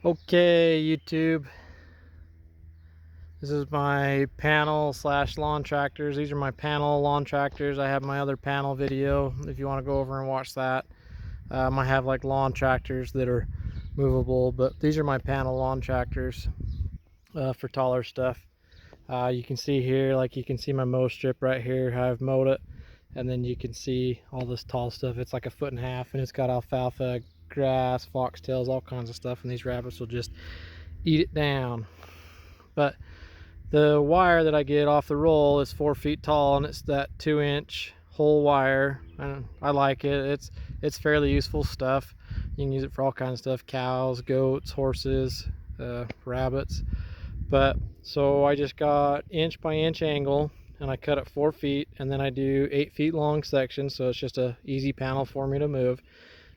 Okay, YouTube. This is my panel slash lawn tractors. These are my panel lawn tractors. I have my other panel video if you want to go over and watch that. I have like lawn tractors that are movable, but these are my panel lawn tractors for taller stuff. You can see here, like you can see my mow strip right here, how I've mowed it. And then you can see all this tall stuff. It's like 1.5 feet and it's got alfalfa, grass, foxtails, all kinds of stuff. And these rabbits will just eat it down. But the wire that I get off the roll is 4 feet tall, and it's that 2-inch whole wire, and I like it. It's fairly useful stuff. You can use it for all kinds of stuff: cows, goats, horses, rabbits. But so I just got 1 by 1 angle, and I cut it 4 feet, and then I do 8 feet long sections, so it's just a easy panel for me to move.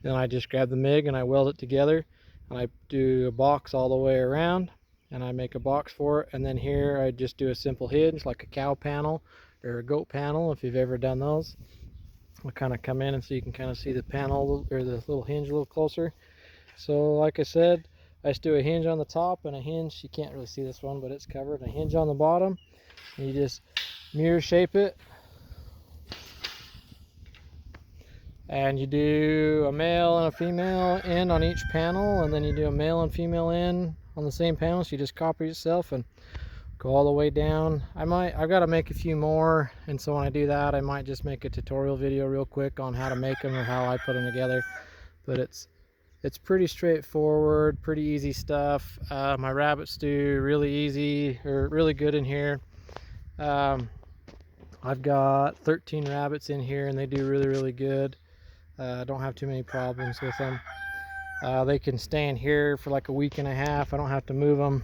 Then I just grab the MIG and I weld it together, and I do a box all the way around, and I make a box for it. And then here I just do a simple hinge, like a cow panel or a goat panel, if you've ever done those. I'll kind of come in and so you can kind of see the panel or the little hinge a little closer. So like I said, I just do a hinge on the top and a hinge, you can't really see this one, but it's covered, a hinge on the bottom, and you just mirror shape it. And you do a male and a female end on each panel, and then you do a male and female end on the same panel. So you just copy yourself and go all the way down. I've got to make a few more, and so when I do that, I might just make a tutorial video real quick on how to make them or how I put them together. But it's pretty straightforward, pretty easy stuff. My rabbits do really easy or really good in here. I've got 13 rabbits in here, and they do really good. I don't have too many problems with them. They can stay in here for like a week and a half. I don't have to move them.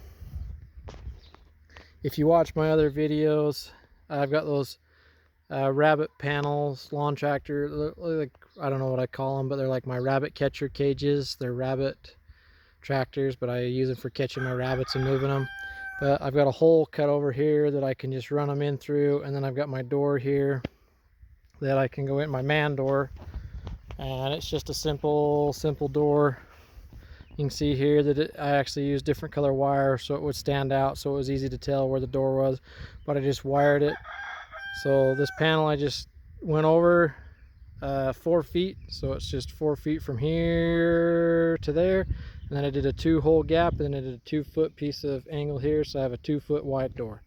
If you watch my other videos, I've got those rabbit panels, lawn tractor, like, I don't know what I call them, but they're like my rabbit catcher cages. They're rabbit tractors, but I use them for catching my rabbits and moving them. But I've got a hole cut over here that I can just run them in through, and then I've got my door here that I can go in, my man door. And it's just a simple door. You can see here that I actually used different color wire so it would stand out, so it was easy to tell where the door was, but I just wired it. So this panel I just went over 4 feet, so it's just 4 feet from here to there, and then I did a 2-hole gap, and then I did a 2-foot piece of angle here, so I have a 2-foot wide door.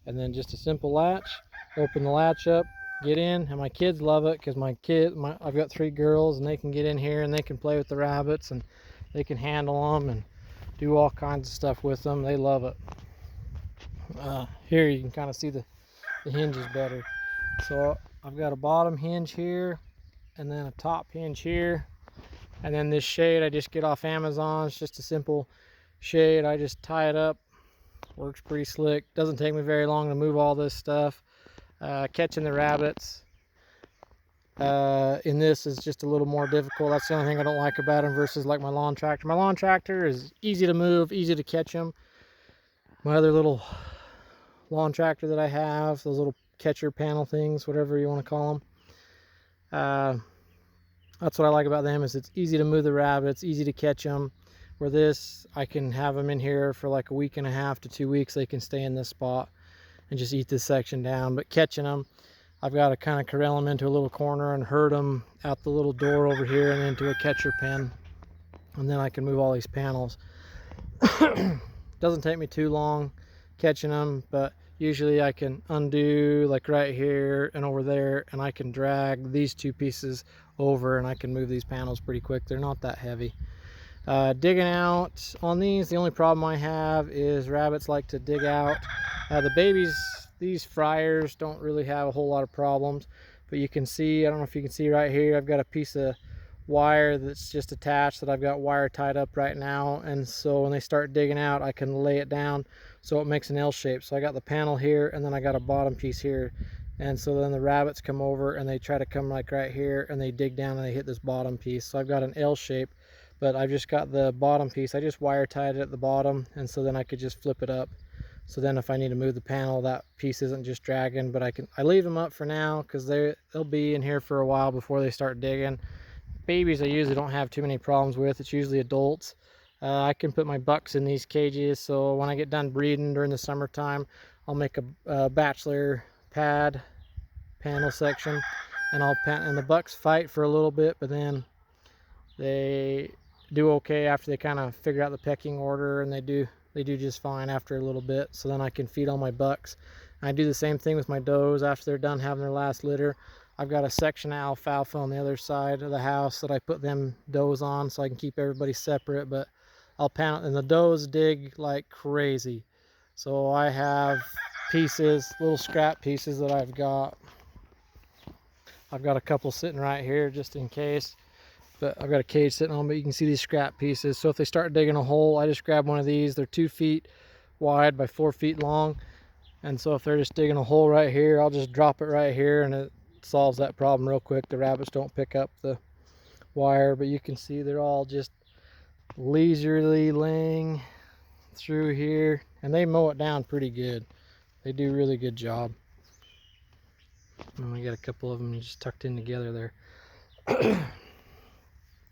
And then just a simple latch, open the latch up, get in, and my kids love it because I've got 3 girls, and they can get in here and they can play with the rabbits, and they can handle them and do all kinds of stuff with them. They love it. Here you can kind of see the hinges better. So I've got a bottom hinge here, and then a top hinge here, and then this shade I just get off Amazon. It's just a simple shade. I just tie it up. Works pretty slick. Doesn't take me very long to move all this stuff. Catching the rabbits in this is just a little more difficult. That's the only thing I don't like about them versus like my lawn tractor. My lawn tractor is easy to move, easy to catch them. My other little lawn tractor that I have, those little catcher panel things, whatever you want to call them, that's what I like about them, is it's easy to move the rabbits, easy to catch them. Where this, I can have them in here for like a week and a half to 2 weeks. They can stay in this spot and just eat this section down. But catching them, I've got to kind of corral them into a little corner and herd them out the little door over here and into a catcher pen, and then I can move all these panels. Doesn't take me too long catching them, but usually I can undo like right here and over there, and I can drag these 2 pieces over, and I can move these panels pretty quick. They're not that heavy. Digging out on these, the only problem I have is rabbits like to dig out. The babies, these fryers don't really have a whole lot of problems, but you can see, I don't know if you can see right here, I've got a piece of wire that's just attached that I've got wire tied up right now, and so when they start digging out, I can lay it down so it makes an L shape. So I got the panel here, and then I got a bottom piece here, and so then the rabbits come over and they try to come like right here, and they dig down and they hit this bottom piece. So I've got an L shape, but I've just got the bottom piece. I just wire tied it at the bottom, and so then I could just flip it up. So then if I need to move the panel, that piece isn't just dragging, but I leave them up for now because they'll be in here for a while before they start digging. Babies I usually don't have too many problems with. It's usually adults. I can put my bucks in these cages, so when I get done breeding during the summertime, I'll make a bachelor pad panel section, and and the bucks fight for a little bit, but then they do okay after they kind of figure out the pecking order, and they do just fine after a little bit. So then I can feed all my bucks. And I do the same thing with my does after they're done having their last litter. I've got a section of alfalfa on the other side of the house that I put them does on, so I can keep everybody separate. But I'll panel, and the does dig like crazy. So I have pieces, little scrap pieces that I've got. I've got a couple sitting right here just in case, but I've got a cage sitting on, but you can see these scrap pieces. So if they start digging a hole, I just grab one of these. They're 2 feet wide by 4 feet long. And so if they're just digging a hole right here, I'll just drop it right here, and it solves that problem real quick. The rabbits don't pick up the wire, but you can see they're all just leisurely laying through here, and they mow it down pretty good. They do a really good job. And we got a couple of them just tucked in together there.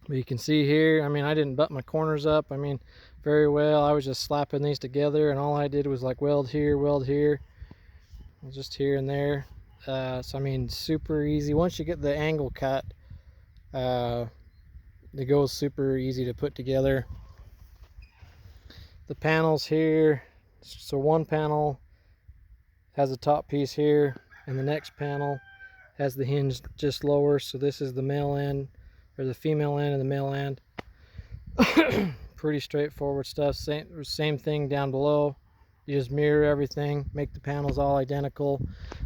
But you can see here, I mean, I didn't butt my corners up, I mean, very well. I was just slapping these together, and all I did was like weld here, just here and there. So I mean, super easy. Once you get the angle cut, it goes super easy to put together. The panels here, so one panel has the top piece here, and the next panel has the hinge just lower. So this is the male end, or the female end and the male end. Pretty straightforward stuff. Same thing down below. You just mirror everything, make the panels all identical.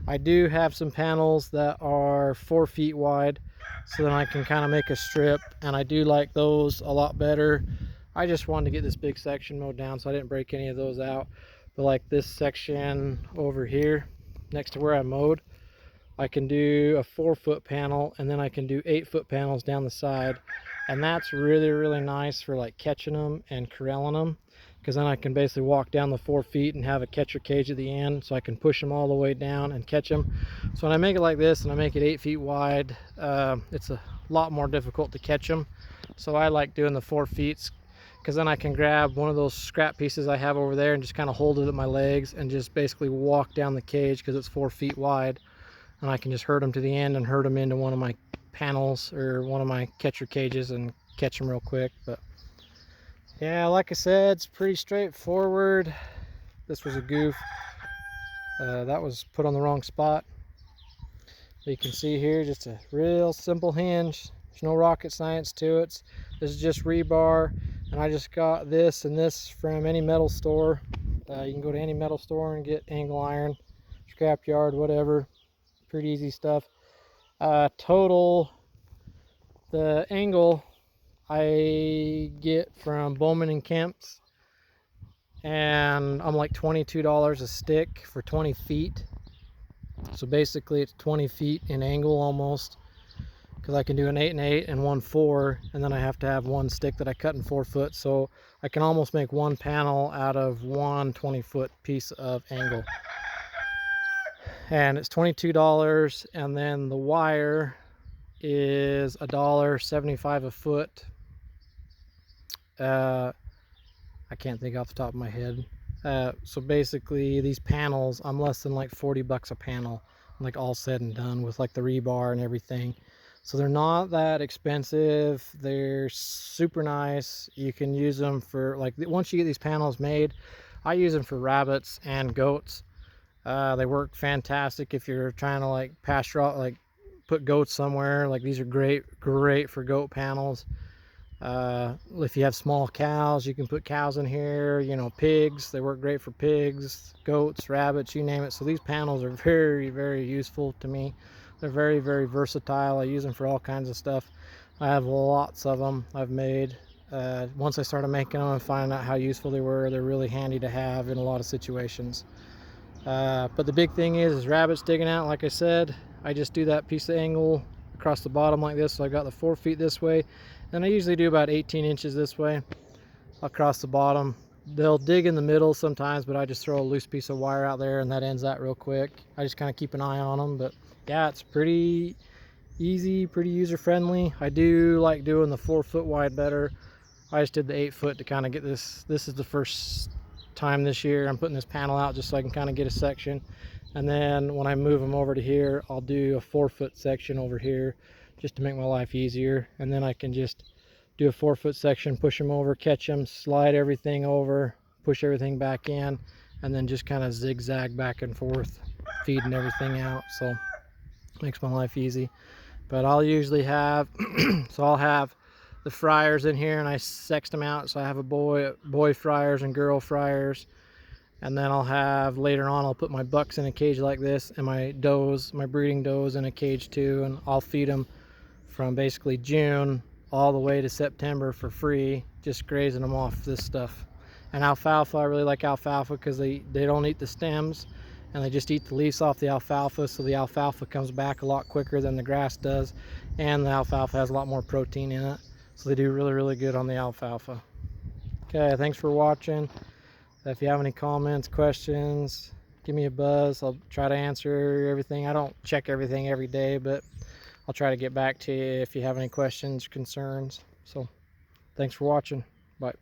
I do have some panels that are 4 feet wide, so then I can kind of make a strip, and I do like those a lot better. I just wanted to get this big section mowed down, so I didn't break any of those out. But like this section over here next to where I mowed, I can do a 4-foot panel, and then I can do 8-foot panels down the side, and that's really nice for like catching them and corralling them, because then I can basically walk down the 4 feet and have a catcher cage at the end, so I can push them all the way down and catch them. So when I make it like this and I make it 8 feet wide, it's a lot more difficult to catch them. So I like doing the 4 feet, because then I can grab one of those scrap pieces I have over there and just kind of hold it at my legs and just basically walk down the cage, because it's 4 feet wide, and I can just herd them to the end and herd them into one of my panels or one of my catcher cages and catch them real quick. But yeah, like I said, it's pretty straightforward. This was a goof. That was put on the wrong spot. But you can see here, just a real simple hinge. There's no rocket science to it. This is just rebar, and I just got this and this from any metal store. You can go to any metal store and get angle iron, scrap yard, whatever. Pretty easy stuff. Total, the angle I get from Bowman and Kemp's, and I'm like $22 a stick for 20 feet. So basically it's 20 feet in angle almost, because I can do an 8 and 8 and 1 4, and then I have to have one stick that I cut in 4 foot, so I can almost make one panel out of one 20-foot piece of angle. And it's $22, and then the wire is $1.75 a foot. I can't think off the top of my head. So basically these panels, I'm less than like 40 bucks a panel, like all said and done, with like the rebar and everything. So they're not that expensive. They're super nice. You can use them for, like, once you get these panels made, I use them for rabbits and goats. They work fantastic if you're trying to like pasture out, like put goats somewhere. Like, these are great for goat panels. If you have small cows, you can put cows in here. You know, pigs, they work great for pigs, goats, rabbits, you name it. So these panels are very useful to me. They're very versatile. I use them for all kinds of stuff. I have lots of them I've made. Once I started making them and finding out how useful they were, they're really handy to have in a lot of situations. But the big thing is rabbits digging out. Like I said, I just do that piece of angle across the bottom like this. So I got the 4 feet this way, and I usually do about 18 inches this way across the bottom. They'll dig in the middle sometimes, but I just throw a loose piece of wire out there, and that ends that real quick. I just kind of keep an eye on them. But yeah, it's pretty easy, pretty user friendly. I do like doing the 4 foot wide better. I just did the 8-foot to kind of get this. This is the first time this year I'm putting this panel out just so I can kind of get a section. And then when I move them over to here, I'll do a 4-foot section over here just to make my life easier. And then I can just do a 4-foot section, push them over, catch them, slide everything over, push everything back in, and then just kind of zigzag back and forth, feeding everything out. So makes my life easy. But I'll usually have so I'll have the fryers in here, and I sext them out. So I have a boy fryers and girl fryers, and then I'll have later on I'll put my bucks in a cage like this, and my does, my breeding does, in a cage too, and I'll feed them from basically June all the way to September for free, just grazing them off this stuff. And alfalfa, I really like alfalfa because they don't eat the stems, and they just eat the leaves off the alfalfa, so the alfalfa comes back a lot quicker than the grass does, and the alfalfa has a lot more protein in it, so they do really good on the alfalfa. Okay, thanks for watching. If you have any comments, questions, give me a buzz. I'll try to answer everything. I don't check everything every day, but I'll try to get back to you if you have any questions or concerns. So thanks for watching. Bye.